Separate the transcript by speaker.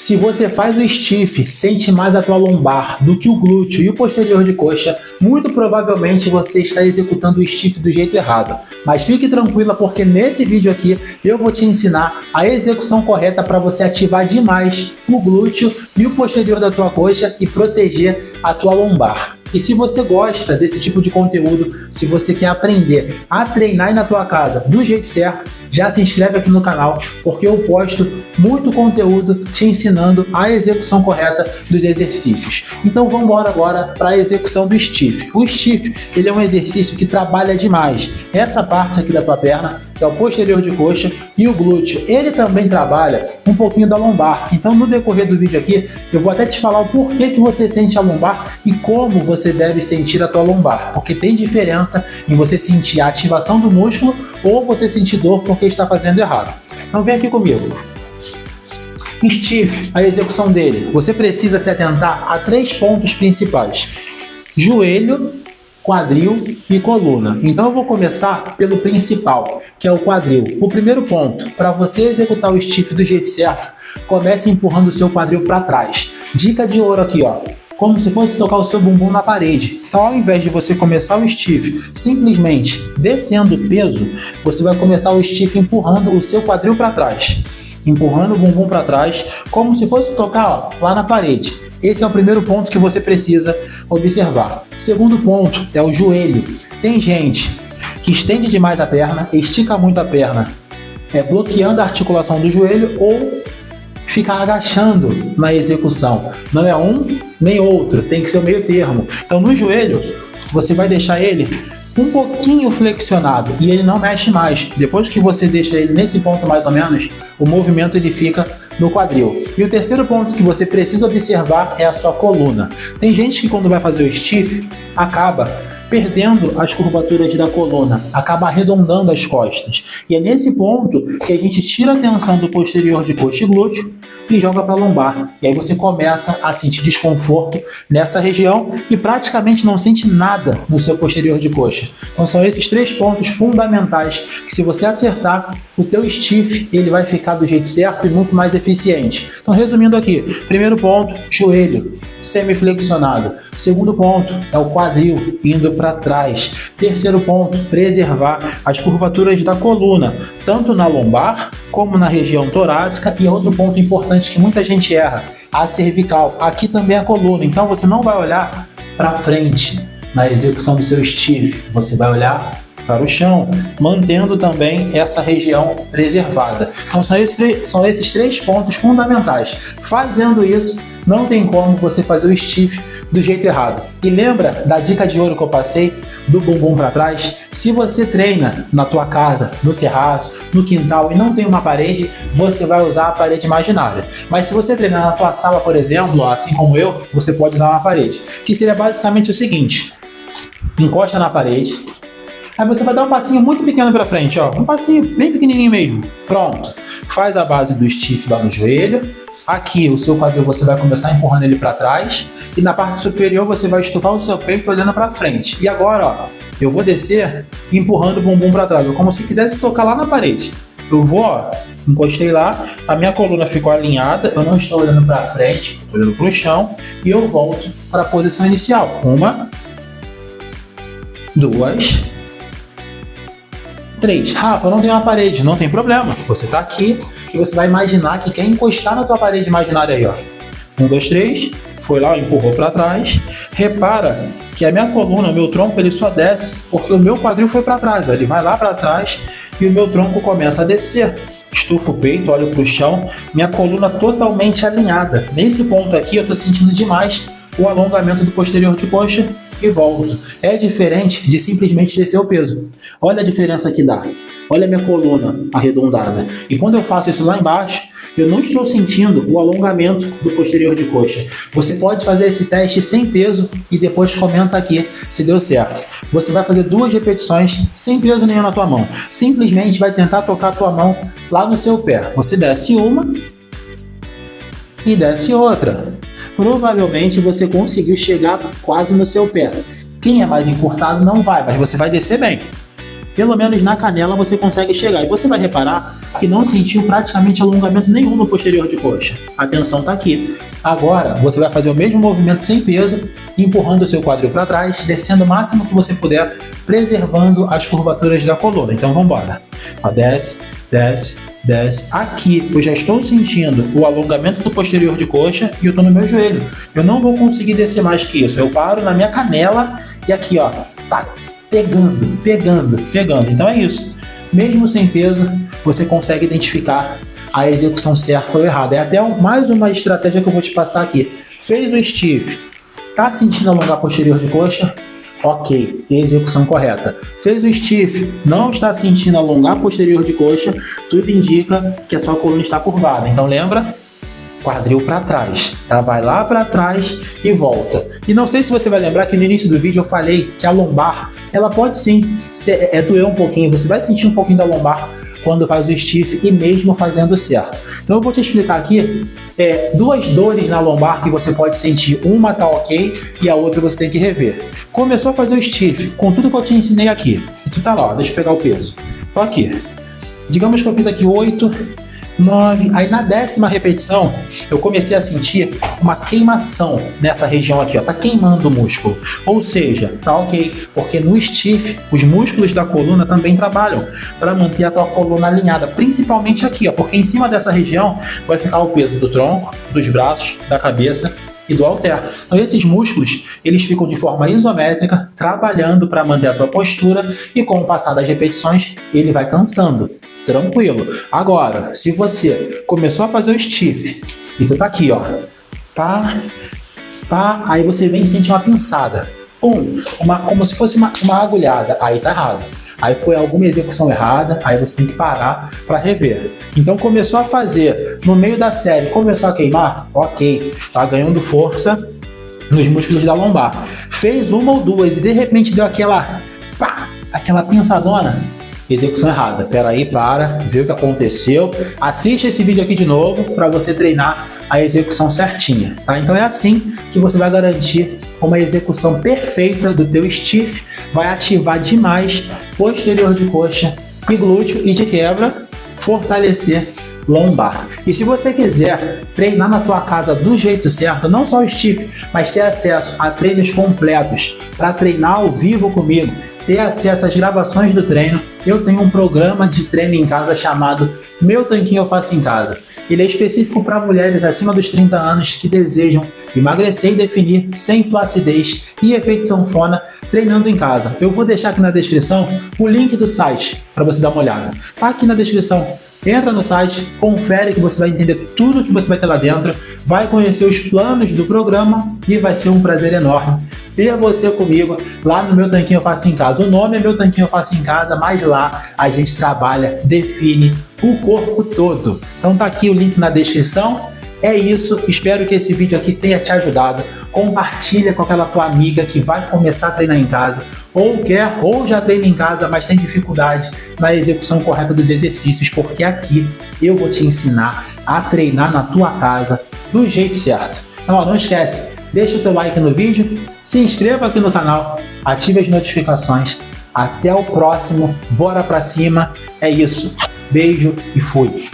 Speaker 1: Se você faz o stiff, sente mais a tua lombar do que o glúteo e o posterior de coxa, muito provavelmente você está executando o stiff do jeito errado. Mas fique tranquila porque nesse vídeo aqui eu vou te ensinar a execução correta para você ativar demais o glúteo e o posterior da tua coxa e proteger a tua lombar. E se você gosta desse tipo de conteúdo, se você quer aprender a treinar aí na tua casa do jeito certo, já se inscreve aqui no canal, porque eu posto muito conteúdo te ensinando a execução correta dos exercícios. Então vamos embora agora para a execução do stiff. O stiff, ele é um exercício que trabalha demais essa parte aqui da tua perna, que é o posterior de coxa, e o glúteo. Ele também trabalha um pouquinho da lombar. Então no decorrer do vídeo aqui, eu vou até te falar o porquê que você sente a lombar e como você deve sentir a tua lombar, porque tem diferença em você sentir a ativação do músculo ou você sentir dor porque está fazendo errado. Então vem aqui comigo. Stiff, a execução dele, você precisa se atentar a 3 pontos principais: joelho, quadril e coluna. Então eu vou começar pelo principal, que é o quadril. O primeiro ponto, para você executar o stiff do jeito certo, comece empurrando o seu quadril para trás. Dica de ouro aqui, ó. Como se fosse tocar o seu bumbum na parede. Então, ao invés de você começar o stiff simplesmente descendo o peso, você vai começar o stiff empurrando o seu quadril para trás. Empurrando o bumbum para trás, como se fosse tocar, ó, lá na parede. Esse é o primeiro ponto que você precisa observar. Segundo ponto é o joelho. Tem gente que estende demais a perna, estica muito a perna, bloqueando a articulação do joelho ou fica agachando na execução. Não é um nem outro, tem que ser o meio termo. Então no joelho, você vai deixar ele um pouquinho flexionado e ele não mexe mais. Depois que você deixa ele nesse ponto mais ou menos, o movimento ele fica no quadril. E o terceiro ponto que você precisa observar é a sua coluna. Tem gente que quando vai fazer o stiff, acaba perdendo as curvaturas da coluna, acaba arredondando as costas. E é nesse ponto que a gente tira a tensão do posterior de coxa e glúteo e joga para a lombar. E aí você começa a sentir desconforto nessa região e praticamente não sente nada no seu posterior de coxa. Então são esses 3 pontos fundamentais que, se você acertar, o teu stiff ele vai ficar do jeito certo e muito mais eficiente. Então resumindo aqui, primeiro ponto, joelho semiflexionado. Segundo ponto é o quadril indo para trás. Terceiro ponto, preservar as curvaturas da coluna, tanto na lombar como na região torácica. E outro ponto importante que muita gente erra, a cervical. Aqui também é a coluna, então você não vai olhar para frente na execução do seu stiff, você vai olhar para o chão, mantendo também essa região preservada. Então são esses 3 pontos fundamentais. Fazendo isso, não tem como você fazer o stiff do jeito errado. E lembra da dica de ouro que eu passei do bumbum para trás? Se você treina na tua casa, no terraço, no quintal e não tem uma parede, você vai usar a parede imaginária. Mas se você treinar na tua sala, por exemplo, assim como eu, você pode usar uma parede, que seria basicamente o seguinte: encosta na parede, aí você vai dar um passinho muito pequeno para frente, ó, um passinho bem pequenininho mesmo. Pronto. Faz a base do stiff lá no joelho. Aqui o seu quadril você vai começar empurrando ele para trás e na parte superior você vai estufar o seu peito olhando para frente. E agora, ó, eu vou descer empurrando o bumbum para trás, como se quisesse tocar lá na parede. Eu vou, ó, encostei lá, a minha coluna ficou alinhada, eu não estou olhando para frente, estou olhando para o chão e eu volto para a posição inicial. 1, 2, 3. Rafa, eu não tenho uma parede. Não tem problema. Você está aqui e você vai imaginar que quer encostar na tua parede imaginária aí, ó. 1, 2, 3. Foi lá, empurrou para trás. Repara que a minha coluna, o meu tronco, ele só desce porque o meu quadril foi para trás. Ó. Ele vai lá para trás e o meu tronco começa a descer. Estufo o peito, olho para o chão. Minha coluna totalmente alinhada. Nesse ponto aqui eu estou sentindo demais o alongamento do posterior de coxa e volto. É diferente de simplesmente descer o peso. Olha a diferença que dá. Olha a minha coluna arredondada. E quando eu faço isso lá embaixo, eu não estou sentindo o alongamento do posterior de coxa. Você pode fazer esse teste sem peso e depois comenta aqui se deu certo. Você vai fazer 2 repetições sem peso nenhum na tua mão. Simplesmente vai tentar tocar a tua mão lá no seu pé. Você desce uma e desce outra. Provavelmente você conseguiu chegar quase no seu pé. Quem é mais encurtado não vai, mas você vai descer bem. pelo menos na canela você consegue chegar. E você vai reparar que não sentiu praticamente alongamento nenhum no posterior de coxa. A tensão está aqui. Agora, você vai fazer o mesmo movimento sem peso, empurrando o seu quadril para trás, descendo o máximo que você puder, preservando as curvaturas da coluna. Então, vamos embora. Desce, desce, desce. Aqui, eu já estou sentindo o alongamento do posterior de coxa e eu estou no meu joelho. Eu não vou conseguir descer mais que isso. Eu paro na minha canela e aqui, ó, tá pegando, pegando, pegando. Então é isso. Mesmo sem peso, você consegue identificar a execução certa ou errada. É até mais uma estratégia que eu vou te passar aqui. Fez o stiff, tá sentindo alongar posterior de coxa? Ok, execução correta. Fez o stiff, não está sentindo alongar posterior de coxa, tudo indica que a sua coluna está curvada. Então lembra? Quadril para trás. Ela vai lá para trás e volta. E não sei se você vai lembrar que no início do vídeo eu falei que a lombar, ela pode sim doer um pouquinho. Você vai sentir um pouquinho da lombar quando faz o stiff e mesmo fazendo certo. Então eu vou te explicar aqui duas dores na lombar que você pode sentir. Uma tá ok e a outra você tem que rever. Começou a fazer o stiff com tudo que eu te ensinei aqui. E tu tá lá, ó, deixa eu pegar o peso. Tô aqui. Digamos que eu fiz aqui 8, 9, aí na 10ª repetição eu comecei a sentir uma queimação nessa região aqui, ó, tá queimando o músculo, ou seja, tá ok, porque no stiff os músculos da coluna também trabalham para manter a tua coluna alinhada, principalmente aqui, ó, porque em cima dessa região vai ficar o peso do tronco, dos braços, da cabeça e do halter. Então esses músculos, eles ficam de forma isométrica, trabalhando para manter a tua postura e com o passar das repetições, ele vai cansando. Tranquilo. Agora, se você começou a fazer o stiff e tu tá aqui, ó, pá, aí você vem e sente uma pinçada, como se fosse uma agulhada, aí tá errado. Aí foi alguma execução errada, aí você tem que parar para rever. Então começou a fazer, no meio da série, começou a queimar, ok, tá ganhando força nos músculos da lombar. Fez uma ou duas e de repente deu aquela pinçadona, execução errada. Pera aí, vê o que aconteceu. Assiste esse vídeo aqui de novo para você treinar a execução certinha, tá? Então é assim que você vai garantir uma execução perfeita do teu stiff, vai ativar demais posterior de coxa e glúteo e de quebra, fortalecer lombar. E se você quiser treinar na tua casa do jeito certo, não só o stiff, mas ter acesso a treinos completos para treinar ao vivo comigo, ter acesso às gravações do treino, eu tenho um programa de treino em casa chamado Meu Tanquinho Eu Faço em Casa. Ele é específico para mulheres acima dos 30 anos que desejam emagrecer e definir sem flacidez e efeito sanfona treinando em casa. Eu vou deixar aqui na descrição o link do site para você dar uma olhada. Tá aqui na descrição. Entra no site, confere que você vai entender tudo que você vai ter lá dentro, vai conhecer os planos do programa e vai ser um prazer enorme ter você comigo lá no Meu Tanquinho Eu Faço em Casa. O nome é Meu Tanquinho Eu Faço em Casa, mas lá a gente trabalha, define o corpo todo. Então tá aqui o link na descrição. É isso, espero que esse vídeo aqui tenha te ajudado. Compartilha com aquela tua amiga que vai começar a treinar em casa, ou já treina em casa, mas tem dificuldade na execução correta dos exercícios, porque aqui eu vou te ensinar a treinar na tua casa do jeito certo. Então, ó, não esquece, deixa o teu like no vídeo, se inscreva aqui no canal, ative as notificações. Até o próximo, bora pra cima, é isso, beijo e fui!